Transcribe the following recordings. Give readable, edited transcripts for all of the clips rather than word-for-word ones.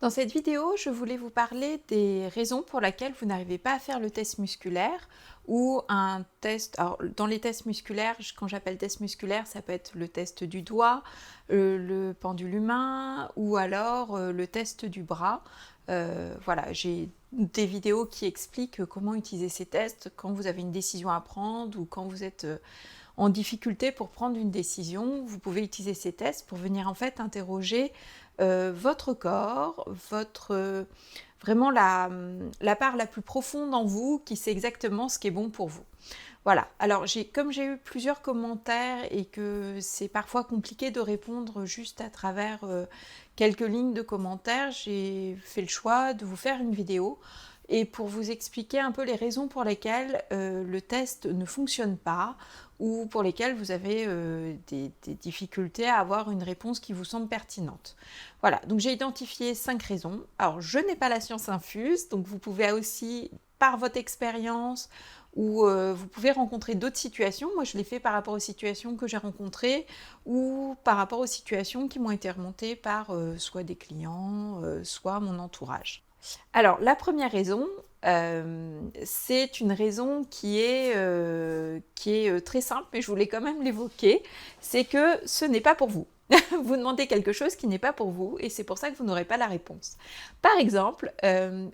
Dans cette vidéo, je voulais vous parler des raisons pour lesquelles vous n'arrivez pas à faire le test musculaire ou un test. Alors, dans les tests musculaires, quand j'appelle test musculaire, ça peut être le test du doigt, le pendule humain ou alors le test du bras. Voilà, j'ai des vidéos qui expliquent comment utiliser ces tests quand vous avez une décision à prendre ou quand vous êtes en difficulté pour prendre une décision. Vous pouvez utiliser ces tests pour venir en fait interroger votre corps, vraiment la part la plus profonde en vous qui sait exactement ce qui est bon pour vous. Voilà, alors comme j'ai eu plusieurs commentaires et que c'est parfois compliqué de répondre juste à travers quelques lignes de commentaires, j'ai fait le choix de vous faire une vidéo et pour vous expliquer un peu les raisons pour lesquelles le test ne fonctionne pas ou pour lesquelles vous avez des difficultés à avoir une réponse qui vous semble pertinente. Voilà, donc j'ai identifié 5 raisons. Alors je n'ai pas la science infuse, donc vous pouvez aussi, par votre expérience, ou vous pouvez rencontrer d'autres situations. Moi, je l'ai fait par rapport aux situations que j'ai rencontrées ou par rapport aux situations qui m'ont été remontées par soit des clients, soit mon entourage. Alors, la première raison, c'est une raison qui est très simple, mais je voulais quand même l'évoquer, c'est que ce n'est pas pour vous. Vous demandez quelque chose qui n'est pas pour vous, et c'est pour ça que vous n'aurez pas la réponse. Par exemple,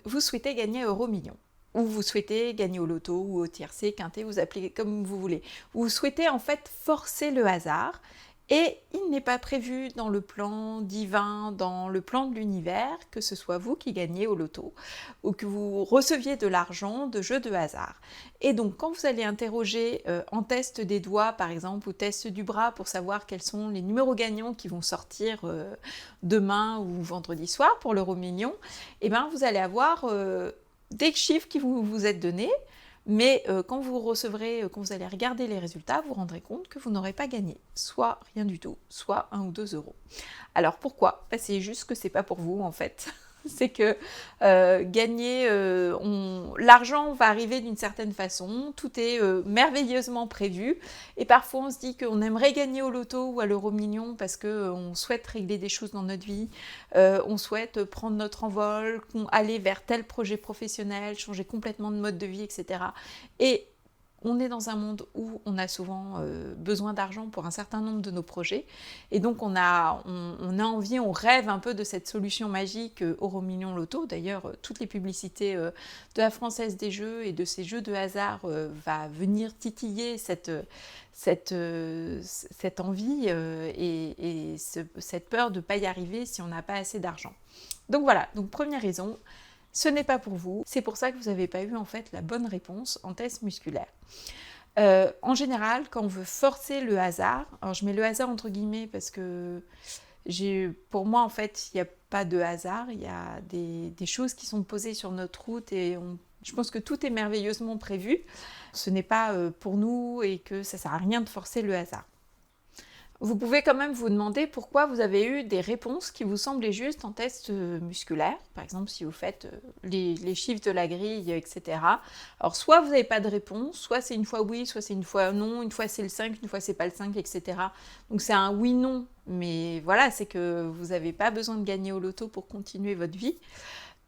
vous souhaitez gagner Euro-Million, ou vous souhaitez gagner au loto, ou au tiercé, quintet, vous appelez comme vous voulez. Vous souhaitez en fait forcer le hasard, et il n'est pas prévu dans le plan divin, dans le plan de l'univers, que ce soit vous qui gagnez au loto ou que vous receviez de l'argent de jeux de hasard. Et donc quand vous allez interroger en test des doigts par exemple ou test du bras pour savoir quels sont les numéros gagnants qui vont sortir demain ou vendredi soir pour l'euro-million, eh ben, vous allez avoir des chiffres qui vous êtes donnés. Mais quand vous recevrez, quand vous allez regarder les résultats, vous vous rendrez compte que vous n'aurez pas gagné, soit rien du tout, soit 1 ou 2 euros. Alors pourquoi ? C'est juste que c'est pas pour vous en fait. C'est que gagner, l'argent va arriver d'une certaine façon, tout est merveilleusement prévu, et parfois on se dit qu'on aimerait gagner au loto ou à l'euro-million parce qu'on souhaite régler des choses dans notre vie, on souhaite prendre notre envol, aller vers tel projet professionnel, changer complètement de mode de vie, etc. Et on est dans un monde où on a souvent besoin d'argent pour un certain nombre de nos projets. Et donc on a envie, on rêve un peu de cette solution magique Euro-Million Loto. D'ailleurs, toutes les publicités de la Française des Jeux et de ces jeux de hasard va venir titiller cette envie cette peur de ne pas y arriver si on n'a pas assez d'argent. Donc voilà, donc première raison, ce n'est pas pour vous. C'est pour ça que vous n'avez pas eu en fait la bonne réponse en test musculaire. En général, quand on veut forcer le hasard, alors je mets le hasard entre guillemets parce que pour moi en fait, il n'y a pas de hasard, il y a des choses qui sont posées sur notre route et je pense que tout est merveilleusement prévu. Ce n'est pas pour nous et que ça ne sert à rien de forcer le hasard. Vous pouvez quand même vous demander pourquoi vous avez eu des réponses qui vous semblaient justes en test musculaire. Par exemple, si vous faites les chiffres de la grille, etc. Alors, soit vous n'avez pas de réponse, soit c'est une fois oui, soit c'est une fois non, une fois c'est le 5, une fois c'est pas le 5, etc. Donc, c'est un oui-non. Mais voilà, c'est que vous n'avez pas besoin de gagner au loto pour continuer votre vie.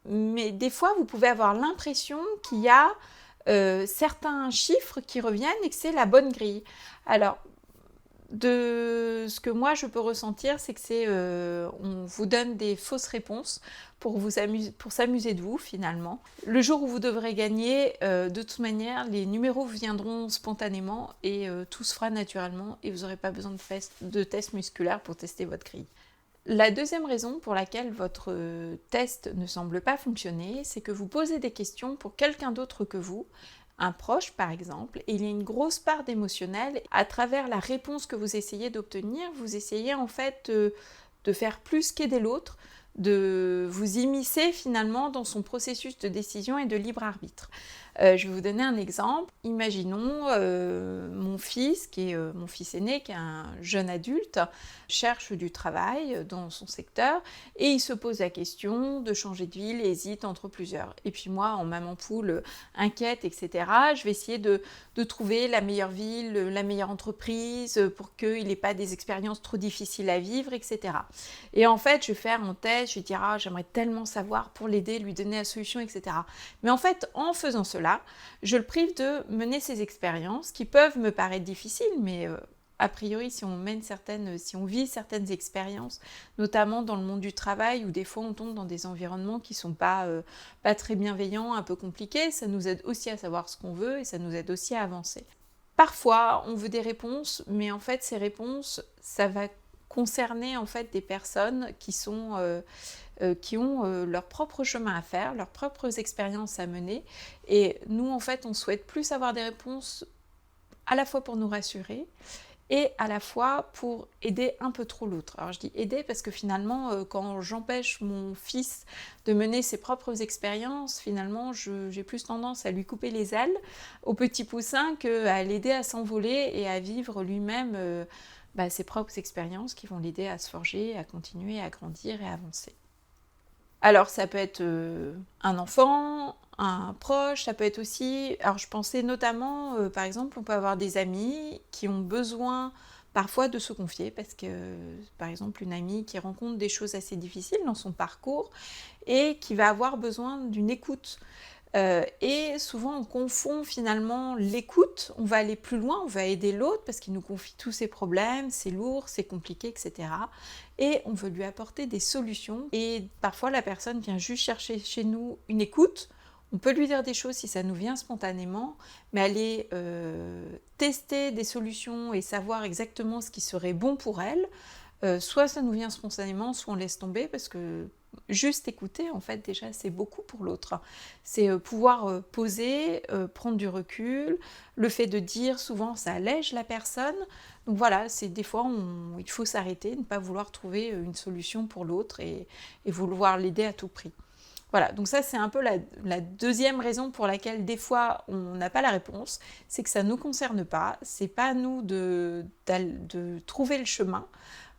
Mais des fois, vous pouvez avoir l'impression qu'il y a certains chiffres qui reviennent et que c'est la bonne grille. Alors, de ce que moi je peux ressentir, c'est que on vous donne des fausses réponses pour s'amuser de vous finalement. Le jour où vous devrez gagner, de toute manière, les numéros viendront spontanément et tout se fera naturellement et vous n'aurez pas besoin de test musculaire pour tester votre grille. La deuxième raison pour laquelle votre test ne semble pas fonctionner, c'est que vous posez des questions pour quelqu'un d'autre que vous, un proche par exemple, et il y a une grosse part d'émotionnel. À travers la réponse que vous essayez d'obtenir, vous essayez en fait de faire plus qu'aider l'autre, de vous immiscer finalement dans son processus de décision et de libre arbitre. Je vais vous donner un exemple. Imaginons mon fils, mon fils aîné, qui est un jeune adulte, cherche du travail dans son secteur et il se pose la question de changer de ville et hésite entre plusieurs. Et puis moi, en maman poule, inquiète, etc., je vais essayer de trouver la meilleure ville, la meilleure entreprise pour qu'il n'ait pas des expériences trop difficiles à vivre, etc. Et en fait, je vais faire mon test, je vais dire « j'aimerais tellement savoir pour l'aider, lui donner la solution, etc. » Mais en fait, en faisant cela, je le prive de mener ces expériences qui peuvent me paraître difficiles, mais a priori, si on vit certaines expériences, notamment dans le monde du travail, où des fois on tombe dans des environnements qui ne sont pas très bienveillants, un peu compliqués, ça nous aide aussi à savoir ce qu'on veut et ça nous aide aussi à avancer. Parfois, on veut des réponses, mais en fait, ces réponses, ça va concerner en fait des personnes qui ont leur propre chemin à faire, leurs propres expériences à mener. Et nous, en fait, on souhaite plus avoir des réponses à la fois pour nous rassurer et à la fois pour aider un peu trop l'autre. Alors je dis aider parce que finalement, quand j'empêche mon fils de mener ses propres expériences, finalement, j'ai plus tendance à lui couper les ailes au petit poussin qu'à l'aider à s'envoler et à vivre lui-même ses propres expériences qui vont l'aider à se forger, à continuer, à grandir et à avancer. Alors ça peut être un enfant, un proche, ça peut être aussi... Alors je pensais notamment, par exemple, on peut avoir des amis qui ont besoin parfois de se confier parce que, par exemple, une amie qui rencontre des choses assez difficiles dans son parcours et qui va avoir besoin d'une écoute. Et souvent on confond finalement l'écoute, on va aller plus loin, on va aider l'autre parce qu'il nous confie tous ses problèmes, c'est lourd, c'est compliqué, etc. Et on veut lui apporter des solutions. Et parfois la personne vient juste chercher chez nous une écoute. On peut lui dire des choses si ça nous vient spontanément, mais aller tester des solutions et savoir exactement ce qui serait bon pour elle, soit ça nous vient spontanément, soit on laisse tomber parce que juste écouter, en fait, déjà, c'est beaucoup pour l'autre. C'est pouvoir poser, prendre du recul. Le fait de dire, souvent, ça allège la personne. Donc voilà, c'est des fois, il faut s'arrêter, ne pas vouloir trouver une solution pour l'autre et vouloir l'aider à tout prix. Voilà, donc ça, c'est un peu la deuxième raison pour laquelle, des fois, on n'a pas la réponse. C'est que ça ne nous concerne pas. C'est pas à nous de trouver le chemin.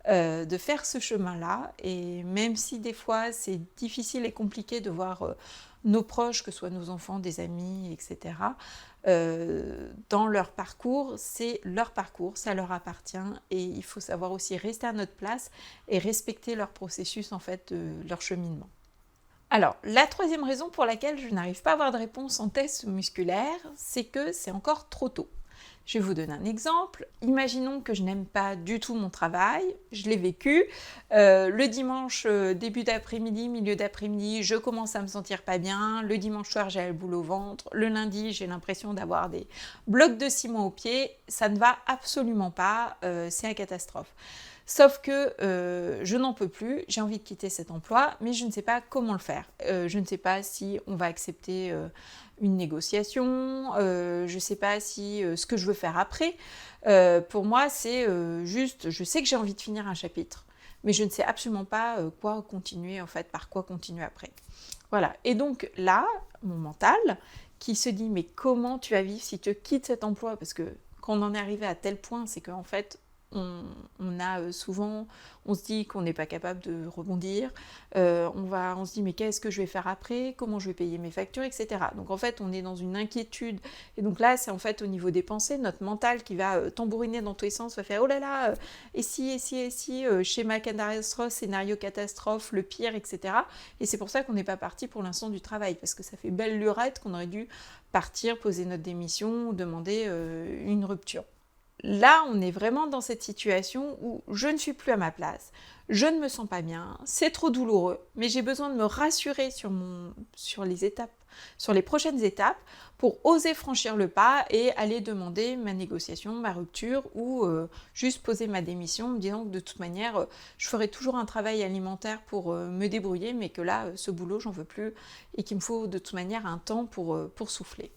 De faire ce chemin-là, et même si des fois c'est difficile et compliqué de voir nos proches, que ce soit nos enfants, des amis, etc., dans leur parcours, c'est leur parcours, ça leur appartient, et il faut savoir aussi rester à notre place et respecter leur processus, en fait, de leur cheminement. Alors, la troisième raison pour laquelle je n'arrive pas à avoir de réponse en test musculaire, c'est que c'est encore trop tôt. Je vais vous donner un exemple. Imaginons que je n'aime pas du tout mon travail, je l'ai vécu. Le dimanche, début d'après-midi, milieu d'après-midi, je commence à me sentir pas bien. Le dimanche soir, j'ai le boule au ventre. Le lundi, j'ai l'impression d'avoir des blocs de ciment aux pieds. Ça ne va absolument pas, c'est la catastrophe. Sauf que je n'en peux plus, j'ai envie de quitter cet emploi, mais je ne sais pas comment le faire. Je ne sais pas si on va accepter une négociation, je ne sais pas si ce que je veux faire après. Pour moi, c'est juste, je sais que j'ai envie de finir un chapitre, mais je ne sais absolument pas quoi continuer, en fait, par quoi continuer après. Voilà, et donc là, mon mental, qui se dit, mais comment tu vas vivre si tu quittes cet emploi? Parce que quand on en est arrivé à tel point, c'est qu'en fait, on a souvent, on se dit qu'on n'est pas capable de rebondir, on se dit mais qu'est-ce que je vais faire après, comment je vais payer mes factures, etc. Donc en fait on est dans une inquiétude, et donc là c'est en fait au niveau des pensées, notre mental qui va tambouriner dans tous les sens, va faire oh là là, et si, schéma catastrophe, scénario catastrophe, le pire, etc. Et c'est pour ça qu'on n'est pas parti pour l'instant du travail, parce que ça fait belle lurette qu'on aurait dû partir, poser notre démission, ou demander une rupture. Là, on est vraiment dans cette situation où je ne suis plus à ma place, je ne me sens pas bien, c'est trop douloureux, mais j'ai besoin de me rassurer sur les prochaines étapes pour oser franchir le pas et aller demander ma négociation, ma rupture ou juste poser ma démission en me disant que de toute manière, je ferai toujours un travail alimentaire pour me débrouiller, mais que là, ce boulot, j'en veux plus et qu'il me faut de toute manière un temps pour souffler.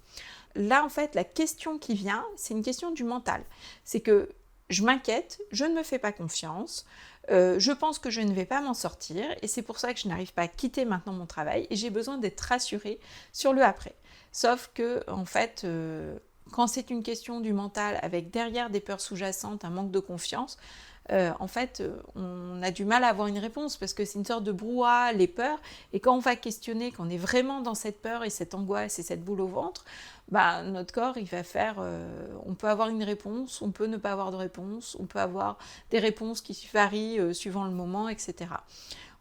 Là, en fait, la question qui vient, c'est une question du mental. C'est que je m'inquiète, je ne me fais pas confiance, je pense que je ne vais pas m'en sortir et c'est pour ça que je n'arrive pas à quitter maintenant mon travail et j'ai besoin d'être rassurée sur le après. Sauf que, en fait, quand c'est une question du mental avec derrière des peurs sous-jacentes, un manque de confiance, en fait, on a du mal à avoir une réponse parce que c'est une sorte de brouhaha, les peurs. Et quand on va questionner, quand on est vraiment dans cette peur et cette angoisse et cette boule au ventre, bah, notre corps, il va faire... on peut avoir une réponse, on peut ne pas avoir de réponse, on peut avoir des réponses qui varient suivant le moment, etc.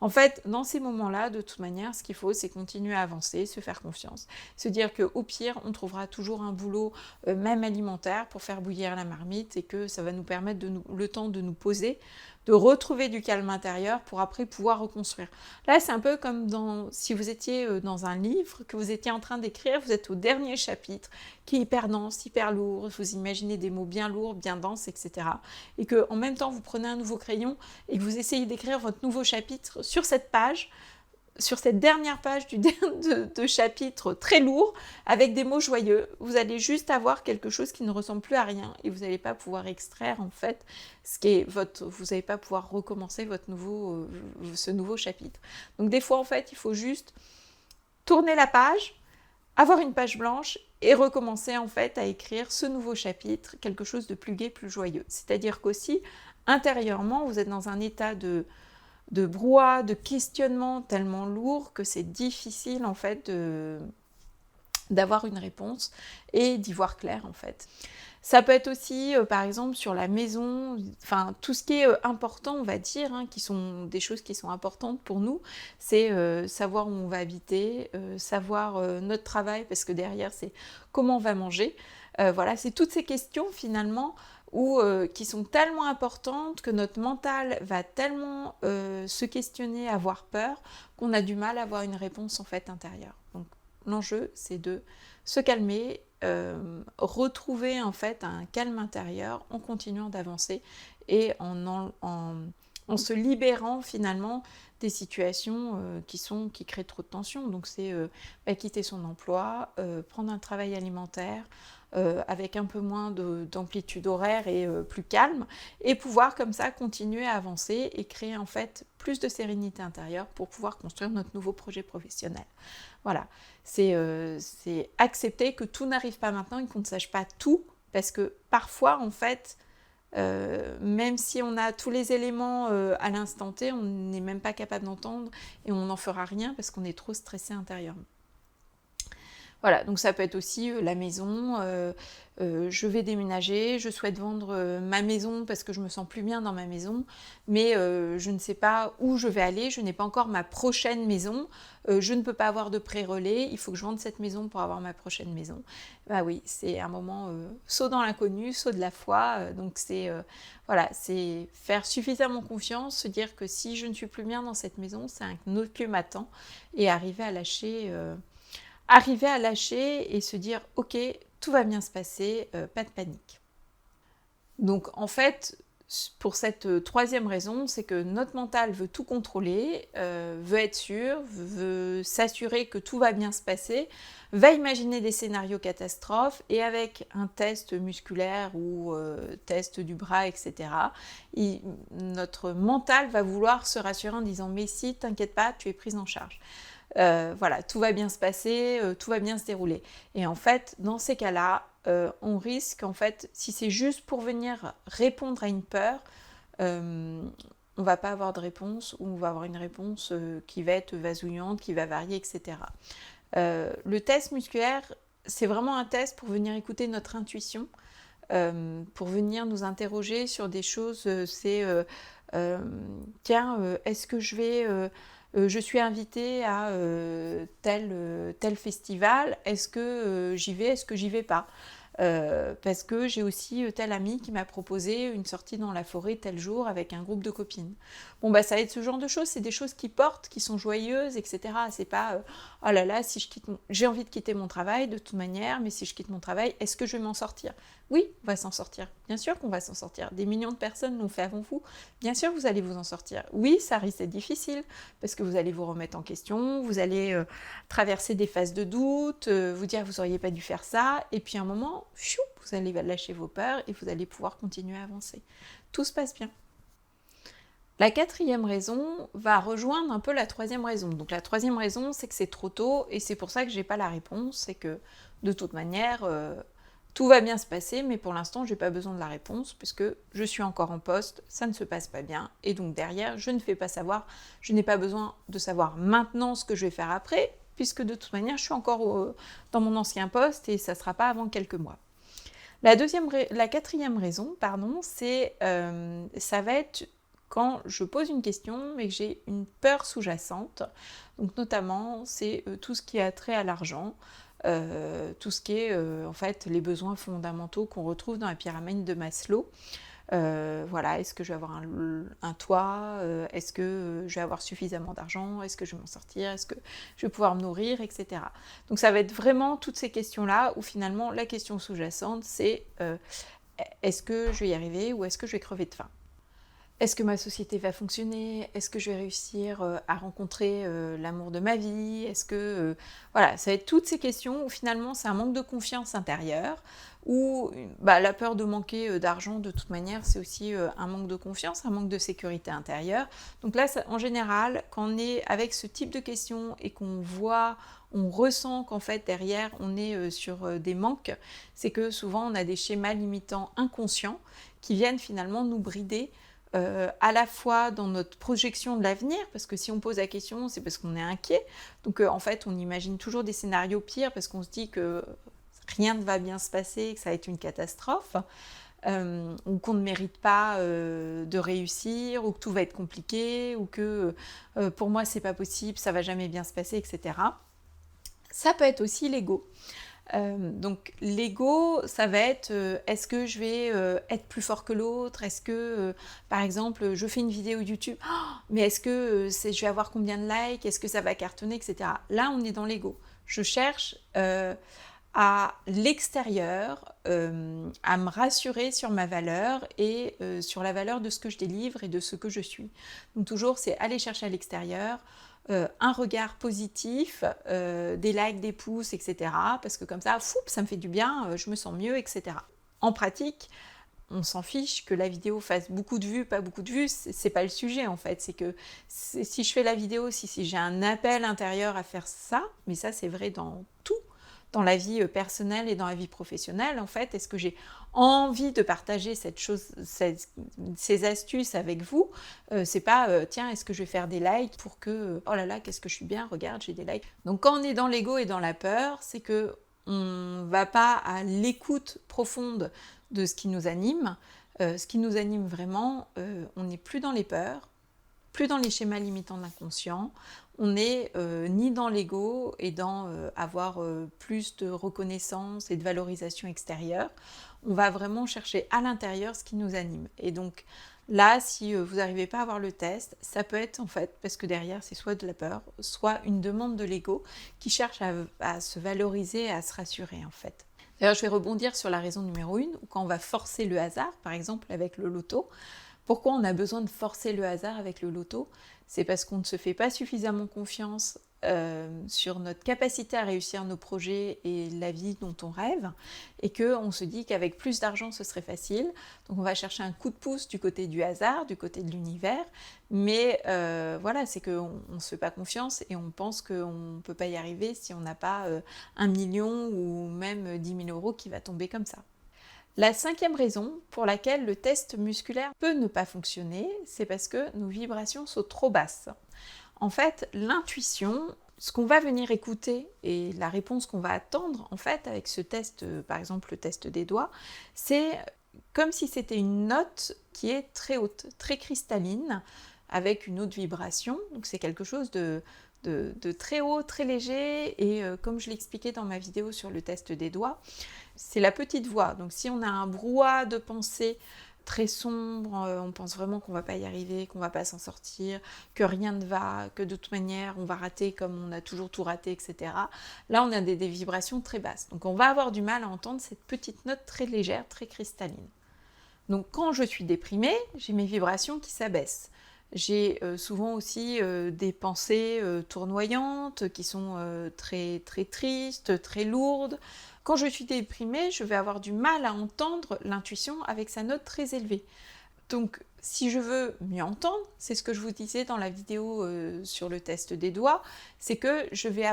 En fait, dans ces moments-là, de toute manière, ce qu'il faut, c'est continuer à avancer, se faire confiance, se dire qu'au pire, on trouvera toujours un boulot, même alimentaire, pour faire bouillir la marmite et que ça va nous permettre le temps de nous poser, de retrouver du calme intérieur pour après pouvoir reconstruire. Là, c'est un peu comme si vous étiez dans un livre que vous étiez en train d'écrire, vous êtes au dernier chapitre, qui est hyper dense, hyper lourd, vous imaginez des mots bien lourds, bien denses, etc. Et qu'en même temps, vous prenez un nouveau crayon et que vous essayez d'écrire votre nouveau chapitre sur cette page, sur cette dernière page de chapitre très lourd, avec des mots joyeux, vous allez juste avoir quelque chose qui ne ressemble plus à rien et vous n'allez pas pouvoir extraire en fait vous n'allez pas pouvoir recommencer ce nouveau chapitre. Donc des fois en fait, il faut juste tourner la page, avoir une page blanche et recommencer en fait à écrire ce nouveau chapitre, quelque chose de plus gai, plus joyeux. C'est-à-dire qu'aussi, intérieurement, vous êtes dans un état de brouhaha, de questionnement tellement lourd que c'est difficile en fait d'avoir une réponse et d'y voir clair en fait. Ça peut être aussi, par exemple, sur la maison, enfin, tout ce qui est important, on va dire, hein, qui sont des choses qui sont importantes pour nous, c'est savoir où on va habiter, savoir notre travail, parce que derrière, c'est comment on va manger. Voilà, c'est toutes ces questions, finalement, qui sont tellement importantes que notre mental va tellement se questionner, avoir peur, qu'on a du mal à avoir une réponse, en fait, intérieure. Donc, l'enjeu, c'est de se calmer, retrouver en fait un calme intérieur en continuant d'avancer et en se libérant finalement des situations qui créent trop de tension. Donc c'est quitter son emploi, prendre un travail alimentaire avec un peu moins d'amplitude horaire et plus calme, et pouvoir comme ça continuer à avancer et créer en fait plus de sérénité intérieure pour pouvoir construire notre nouveau projet professionnel. Voilà, c'est accepter que tout n'arrive pas maintenant et qu'on ne sache pas tout, parce que parfois, en fait, même si on a tous les éléments à l'instant T, on n'est même pas capable d'entendre et on n'en fera rien parce qu'on est trop stressé intérieurement. Voilà, donc ça peut être aussi la maison, je vais déménager, je souhaite vendre ma maison parce que je me sens plus bien dans ma maison, mais je ne sais pas où je vais aller, je n'ai pas encore ma prochaine maison, je ne peux pas avoir de pré-relais, il faut que je vende cette maison pour avoir ma prochaine maison. Bah oui, c'est un moment saut dans l'inconnu, saut de la foi, donc c'est faire suffisamment confiance, se dire que si je ne suis plus bien dans cette maison, c'est un autre lieu m'attend, et arriver à lâcher et se dire « Ok, tout va bien se passer, pas de panique ». Donc en fait, pour cette troisième raison, c'est que notre mental veut tout contrôler, veut être sûr, veut s'assurer que tout va bien se passer, va imaginer des scénarios catastrophes, et avec un test musculaire ou test du bras, etc., notre mental va vouloir se rassurer en disant « Mais si, t'inquiète pas, tu es prise en charge ». Voilà, tout va bien se passer, tout va bien se dérouler. Et en fait, dans ces cas-là, on risque, en fait, si c'est juste pour venir répondre à une peur, on va pas avoir de réponse, ou on va avoir une réponse qui va être vasouillante, qui va varier, etc. Le test musculaire, c'est vraiment un test pour venir écouter notre intuition, pour venir nous interroger sur des choses. Est-ce que je suis invitée à tel festival, est-ce que j'y vais, est-ce que j'y vais pas, parce que j'ai aussi tel ami qui m'a proposé une sortie dans la forêt tel jour avec un groupe de copines. Bon bah ça va être ce genre de choses, c'est des choses qui portent, qui sont joyeuses, etc. C'est pas oh là là, si j'ai envie de quitter mon travail de toute manière, mais si je quitte mon travail, est-ce que je vais m'en sortir? Oui, on va s'en sortir. Bien sûr qu'on va s'en sortir. Des millions de personnes l'ont fait avant vous. Bien sûr, vous allez vous en sortir. Oui, ça risque d'être difficile parce que vous allez vous remettre en question, vous allez traverser des phases de doute, vous dire vous n'auriez pas dû faire ça, et puis à un moment, vous allez lâcher vos peurs et vous allez pouvoir continuer à avancer. Tout se passe bien. La quatrième raison va rejoindre un peu la troisième raison. Donc la troisième raison, c'est que c'est trop tôt et c'est pour ça que j'ai pas la réponse. C'est que de toute manière, tout va bien se passer, mais pour l'instant, j'ai pas besoin de la réponse puisque je suis encore en poste, ça ne se passe pas bien et donc derrière, je ne fais pas savoir, je n'ai pas besoin de savoir maintenant ce que je vais faire après puisque de toute manière, je suis encore dans mon ancien poste et ça sera pas avant quelques mois. La quatrième raison, pardon, ça va être quand je pose une question mais que j'ai une peur sous-jacente. Donc notamment, c'est tout ce qui a trait à l'argent, tout ce qui est en fait les besoins fondamentaux qu'on retrouve dans la pyramide de Maslow. Voilà, est-ce que je vais avoir un toit, est-ce que je vais avoir suffisamment d'argent, est-ce que je vais m'en sortir, est-ce que je vais pouvoir me nourrir, etc. Donc ça va être vraiment toutes ces questions-là où finalement la question sous-jacente c'est est-ce que je vais y arriver ou est-ce que je vais crever de faim? Est-ce que ma société va fonctionner? Est-ce que je vais réussir à rencontrer l'amour de ma vie? Est-ce que... voilà, ça va être toutes ces questions où finalement c'est un manque de confiance intérieure, ou la peur de manquer d'argent de toute manière, c'est aussi un manque de confiance, un manque de sécurité intérieure. Donc là, en général, quand on est avec ce type de questions et qu'on voit, on ressent qu'en fait derrière on est sur des manques, c'est que souvent on a des schémas limitants inconscients qui viennent finalement nous brider à la fois dans notre projection de l'avenir, parce que si on pose la question, c'est parce qu'on est inquiet. Donc en fait, on imagine toujours des scénarios pires parce qu'on se dit que rien ne va bien se passer, que ça va être une catastrophe, ou qu'on ne mérite pas de réussir, ou que tout va être compliqué, ou que pour moi c'est pas possible, ça va jamais bien se passer, etc. Ça peut être aussi l'ego. Donc l'ego, ça va être est-ce que je vais être plus fort que l'autre? Est-ce que, par exemple, je fais une vidéo YouTube, oh, mais est-ce que je vais avoir combien de likes? Est-ce que ça va cartonner, etc. Là, on est dans l'ego. Je cherche à l'extérieur à me rassurer sur ma valeur et sur la valeur de ce que je délivre et de ce que je suis. Donc toujours, c'est aller chercher à l'extérieur un regard positif, des likes, des pouces, etc. Parce que comme ça, ça me fait du bien, je me sens mieux, etc. En pratique, on s'en fiche que la vidéo fasse beaucoup de vues, pas beaucoup de vues, c'est pas le sujet en fait. C'est que si je fais la vidéo, si j'ai un appel intérieur à faire ça, mais ça c'est vrai dans tout, dans la vie personnelle et dans la vie professionnelle, en fait, est-ce que j'ai envie de partager ces astuces avec vous? C'est pas, tiens, est-ce que je vais faire des likes pour que, oh là là, qu'est-ce que je suis bien, regarde, j'ai des likes. Donc quand on est dans l'ego et dans la peur, c'est que on va pas à l'écoute profonde de ce qui nous anime. Ce qui nous anime vraiment, on n'est plus dans les peurs, plus dans les schémas limitants de l'inconscient, on n'est ni dans l'ego et dans avoir plus de reconnaissance et de valorisation extérieure. On va vraiment chercher à l'intérieur ce qui nous anime. Et donc là, si vous n'arrivez pas à avoir le test, ça peut être en fait parce que derrière c'est soit de la peur, soit une demande de l'ego qui cherche à se valoriser, à se rassurer en fait. D'ailleurs, je vais rebondir sur la raison numéro 1, où quand on va forcer le hasard, par exemple avec le loto. Pourquoi on a besoin de forcer le hasard avec le loto? C'est parce qu'on ne se fait pas suffisamment confiance sur notre capacité à réussir nos projets et la vie dont on rêve, et qu'on se dit qu'avec plus d'argent ce serait facile. Donc on va chercher un coup de pouce du côté du hasard, du côté de l'univers, mais voilà, c'est qu'on ne se fait pas confiance et on pense qu'on ne peut pas y arriver si on n'a pas 1 million ou même 10 000 euros qui va tomber comme ça. La cinquième raison pour laquelle le test musculaire peut ne pas fonctionner, c'est parce que nos vibrations sont trop basses. En fait, l'intuition, ce qu'on va venir écouter et la réponse qu'on va attendre en fait avec ce test, par exemple le test des doigts, c'est comme si c'était une note qui est très haute, très cristalline, avec une haute vibration. Donc c'est quelque chose de très haut, très léger, et comme je l'expliquais dans ma vidéo sur le test des doigts, c'est la petite voix. Donc si on a un brouhaha de pensée très sombre, on pense vraiment qu'on ne va pas y arriver, qu'on ne va pas s'en sortir, que rien ne va, que de toute manière on va rater comme on a toujours tout raté, etc. Là on a des vibrations très basses. Donc on va avoir du mal à entendre cette petite note très légère, très cristalline. Donc quand je suis déprimée, j'ai mes vibrations qui s'abaissent. J'ai souvent aussi des pensées tournoyantes qui sont très, très tristes, très lourdes. Quand je suis déprimée, je vais avoir du mal à entendre l'intuition avec sa note très élevée. Donc si je veux mieux entendre, c'est ce que je vous disais dans la vidéo sur le test des doigts, c'est que je vais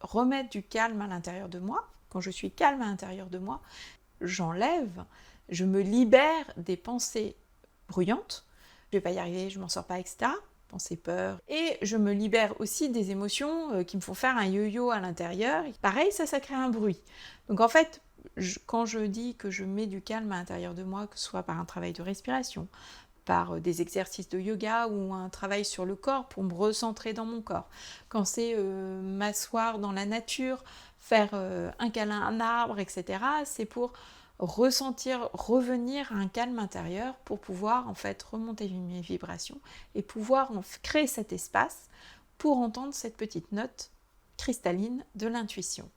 remettre du calme à l'intérieur de moi. Quand je suis calme à l'intérieur de moi, j'enlève, je me libère des pensées bruyantes. Je vais pas y arriver, je m'en sors pas, etc. Pensées peur. Et je me libère aussi des émotions qui me font faire un yo-yo à l'intérieur. Pareil, ça crée un bruit. Donc en fait, quand je dis que je mets du calme à l'intérieur de moi, que ce soit par un travail de respiration, par des exercices de yoga ou un travail sur le corps pour me recentrer dans mon corps. Quand c'est m'asseoir dans la nature, faire un câlin à un arbre, etc., c'est pour ressentir, revenir à un calme intérieur pour pouvoir en fait remonter mes vibrations et pouvoir créer cet espace pour entendre cette petite note cristalline de l'intuition.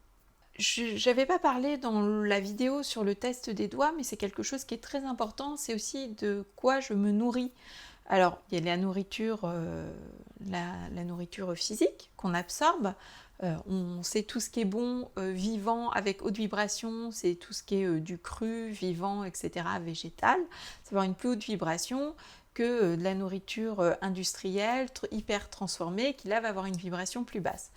Je n'avais pas parlé dans la vidéo sur le test des doigts, mais c'est quelque chose qui est très important, c'est aussi de quoi je me nourris. Alors, il y a la nourriture physique qu'on absorbe. On sait tout ce qui est bon, vivant, avec haute vibration, c'est tout ce qui est du cru, vivant, etc., végétal. Ça va avoir une plus haute vibration que de la nourriture industrielle, hyper transformée, qui là va avoir une vibration plus basse.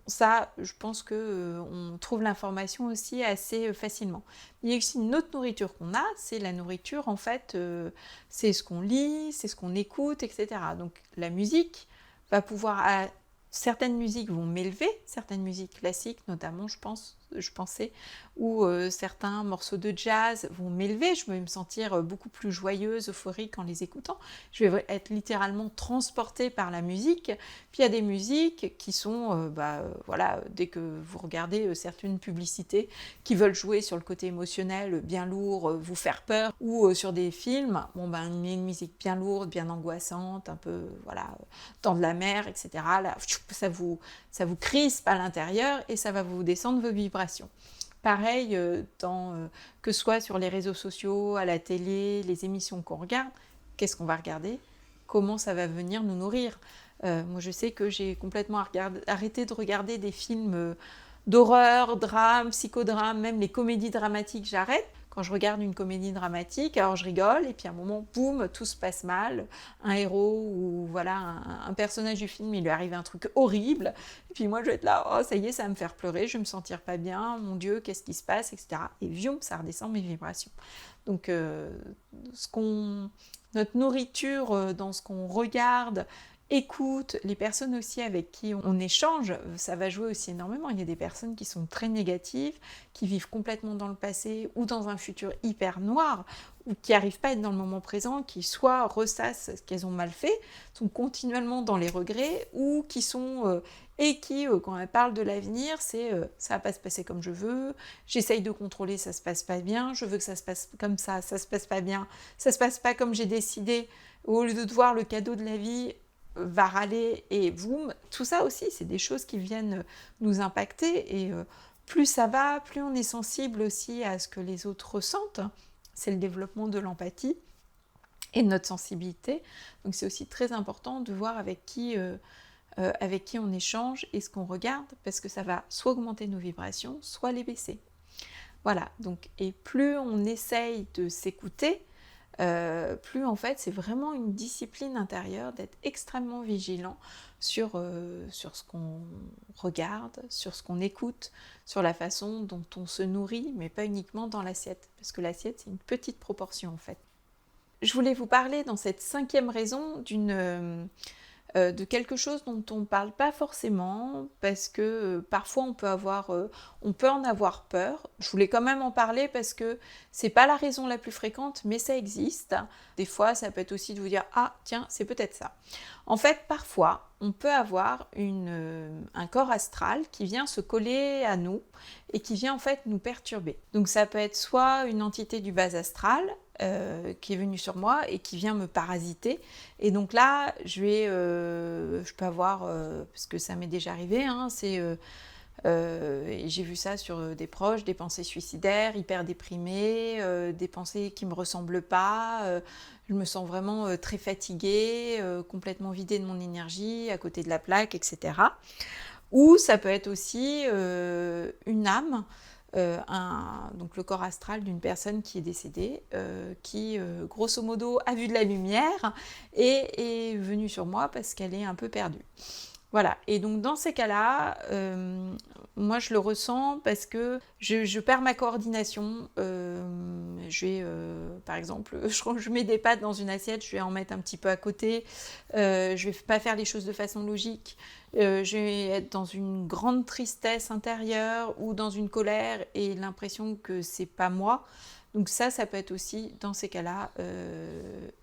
Ça, je pense qu'on trouve l'information aussi assez facilement. Il y a aussi une autre nourriture qu'on a, c'est la nourriture, en fait, c'est ce qu'on lit, c'est ce qu'on écoute, etc. Donc la musique va pouvoir... Certaines musiques vont m'élever, certaines musiques classiques notamment, je pensais, ou certains morceaux de jazz vont m'élever, je vais me sentir beaucoup plus joyeuse, euphorique en les écoutant. Je vais être littéralement transportée par la musique. Puis il y a des musiques qui sont, voilà, dès que vous regardez certaines publicités qui veulent jouer sur le côté émotionnel, bien lourd, vous faire peur, ou sur des films, une musique bien lourde, bien angoissante, un peu, voilà, dans de la mer, etc. Là, ça vous crispe à l'intérieur et ça va vous descendre vos vibrations. Pareil, que ce soit sur les réseaux sociaux, à la télé, les émissions qu'on regarde, qu'est-ce qu'on va regarder? Comment ça va venir nous nourrir? Moi, je sais que j'ai complètement arrêté de regarder des films d'horreur, drame, psychodrame, même les comédies dramatiques, j'arrête. Quand je regarde une comédie dramatique, alors je rigole, et puis à un moment, boum, tout se passe mal. Un héros ou voilà, un personnage du film, il lui arrive un truc horrible. Et puis moi, je vais être là, oh, ça y est, ça va me faire pleurer, je vais me sentir pas bien, mon Dieu, qu'est-ce qui se passe, etc. Et vium, ça redescend mes vibrations. Donc, notre nourriture dans ce qu'on regarde, écoute, les personnes aussi avec qui on échange, ça va jouer aussi énormément. Il y a des personnes qui sont très négatives, qui vivent complètement dans le passé ou dans un futur hyper noir, ou qui n'arrivent pas à être dans le moment présent, qui soit ressassent ce qu'elles ont mal fait, sont continuellement dans les regrets, ou qui sont... quand elles parlent de l'avenir, c'est ça va pas se passer comme je veux, j'essaye de contrôler, ça se passe pas bien, je veux que ça se passe comme ça se passe pas bien, ça se passe pas comme j'ai décidé, au lieu de voir le cadeau de la vie, va râler et boum, tout ça aussi, c'est des choses qui viennent nous impacter et plus ça va, plus on est sensible aussi à ce que les autres ressentent. C'est le développement de l'empathie et de notre sensibilité. Donc c'est aussi très important de voir avec qui on échange et ce qu'on regarde, parce que ça va soit augmenter nos vibrations, soit les baisser. Voilà, donc, et plus on essaye de s'écouter, plus en fait c'est vraiment une discipline intérieure d'être extrêmement vigilant sur ce qu'on regarde, sur ce qu'on écoute, sur la façon dont on se nourrit, mais pas uniquement dans l'assiette, parce que l'assiette c'est une petite proportion en fait. Je voulais vous parler dans cette 5e raison de quelque chose dont on ne parle pas forcément, parce que parfois on peut en avoir peur. Je voulais quand même en parler parce que c'est pas la raison la plus fréquente, mais ça existe. Des fois, ça peut être aussi de vous dire « Ah, tiens, c'est peut-être ça ». En fait, parfois, on peut avoir un corps astral qui vient se coller à nous et qui vient en fait nous perturber. Donc ça peut être soit une entité du bas astral qui est venue sur moi et qui vient me parasiter. Et donc là, je peux avoir, parce que ça m'est déjà arrivé, hein, j'ai vu ça sur des proches, des pensées suicidaires, hyper déprimées, des pensées qui ne me ressemblent pas, je me sens vraiment très fatiguée, complètement vidée de mon énergie, à côté de la plaque, etc. Ou ça peut être aussi une âme donc le corps astral d'une personne qui est décédée, qui grosso modo a vu de la lumière et est venue sur moi parce qu'elle est un peu perdue. Voilà, et donc dans ces cas-là, moi je le ressens parce que je perds ma coordination. Par exemple, je mets des pâtes dans une assiette, je vais en mettre un petit peu à côté, je vais pas faire les choses de façon logique, je vais être dans une grande tristesse intérieure ou dans une colère et l'impression que c'est pas moi. Donc ça peut être aussi, dans ces cas-là,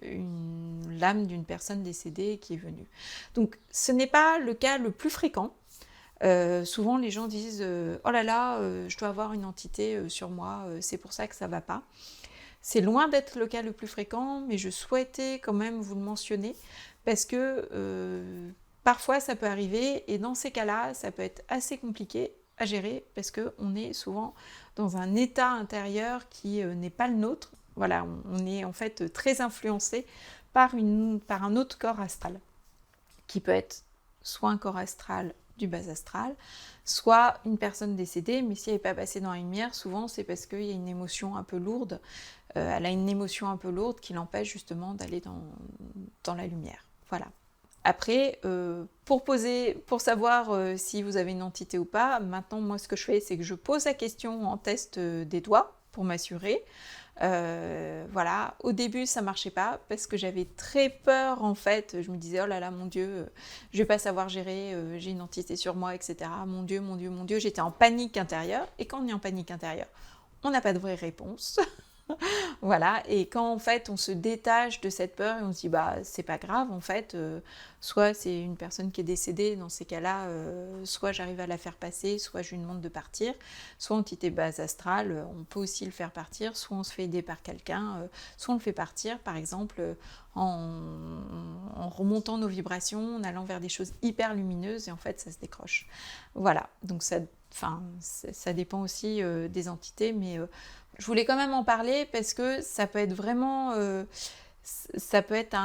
l'âme d'une personne décédée qui est venue. Donc ce n'est pas le cas le plus fréquent. Souvent les gens disent oh là là, je dois avoir une entité sur moi, c'est pour ça que ça va pas. C'est loin d'être le cas le plus fréquent, mais je souhaitais quand même vous le mentionner parce que parfois ça peut arriver et dans ces cas-là, ça peut être assez compliqué à gérer parce qu'on est souvent dans un état intérieur qui n'est pas le nôtre. Voilà, on est en fait très influencé par un autre corps astral, qui peut être soit un corps astral du bas astral, soit une personne décédée, mais si elle n'est pas passée dans la lumière, souvent c'est parce qu'il y a une émotion un peu lourde, elle a une émotion un peu lourde qui l'empêche justement d'aller dans la lumière. Voilà. Après, pour savoir si vous avez une entité ou pas, maintenant moi ce que je fais c'est que je pose la question en test des doigts pour m'assurer. Voilà, au début ça marchait pas parce que j'avais très peur en fait, je me disais oh là là mon Dieu, je vais pas savoir gérer, j'ai une entité sur moi, etc. Mon Dieu, mon Dieu, mon Dieu, j'étais en panique intérieure et quand on est en panique intérieure, on n'a pas de vraie réponse. Voilà, et quand en fait on se détache de cette peur et on se dit bah c'est pas grave en fait, soit c'est une personne qui est décédée, dans ces cas-là, soit j'arrive à la faire passer, soit je lui demande de partir, soit entité base astrale, on peut aussi le faire partir, soit on se fait aider par quelqu'un, soit on le fait partir par exemple en remontant nos vibrations, en allant vers des choses hyper lumineuses et en fait ça se décroche. Voilà, donc ça dépend aussi des entités, mais je voulais quand même en parler parce que ça peut être vraiment, ça peut être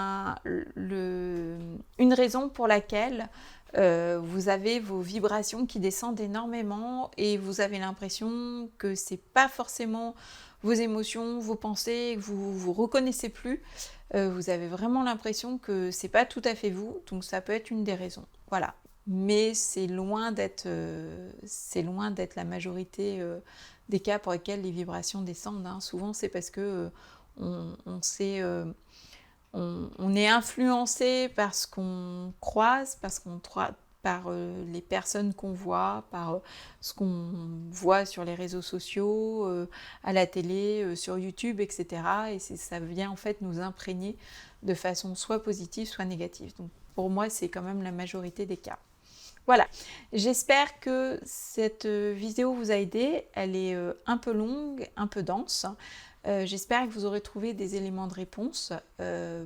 une raison pour laquelle vous avez vos vibrations qui descendent énormément et vous avez l'impression que c'est pas forcément vos émotions, vos pensées, que vous reconnaissez plus. Vous avez vraiment l'impression que c'est pas tout à fait vous, donc ça peut être une des raisons. Voilà. Mais c'est loin d'être la majorité des cas pour lesquels les vibrations descendent. Hein. Souvent, c'est parce que on est influencé par ce qu'on croise, par les personnes qu'on voit, par ce qu'on voit sur les réseaux sociaux, à la télé, sur YouTube, etc. Et ça vient en fait nous imprégner de façon soit positive, soit négative. Donc pour moi, c'est quand même la majorité des cas. Voilà, j'espère que cette vidéo vous a aidé. Elle est un peu longue, un peu dense. J'espère que vous aurez trouvé des éléments de réponse.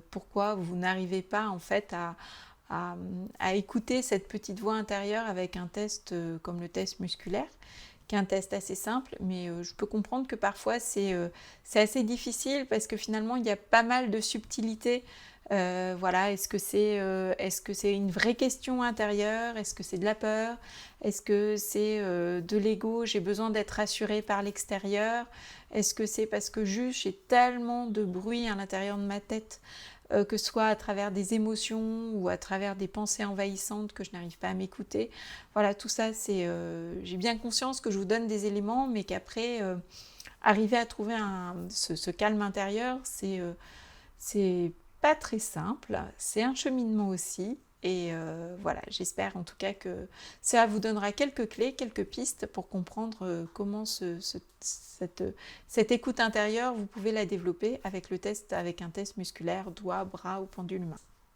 Pourquoi vous n'arrivez pas en fait à écouter cette petite voix intérieure avec un test comme le test musculaire, qui est un test assez simple, mais je peux comprendre que parfois c'est assez difficile parce que finalement il y a pas mal de subtilités. Voilà, est-ce que c'est une vraie question intérieure? Est-ce que c'est de la peur? Est-ce que c'est de l'ego? J'ai besoin d'être rassurée par l'extérieur? Est-ce que c'est parce que juste j'ai tellement de bruit à l'intérieur de ma tête, que ce soit à travers des émotions ou à travers des pensées envahissantes que je n'arrive pas à m'écouter? Voilà, tout ça, j'ai bien conscience que je vous donne des éléments, mais qu'après, arriver à trouver ce calme intérieur, c'est pas très simple, c'est un cheminement aussi. Et voilà, j'espère en tout cas que ça vous donnera quelques clés, quelques pistes pour comprendre comment cette écoute intérieure, vous pouvez la développer avec un test musculaire, doigts, bras ou pendule humain.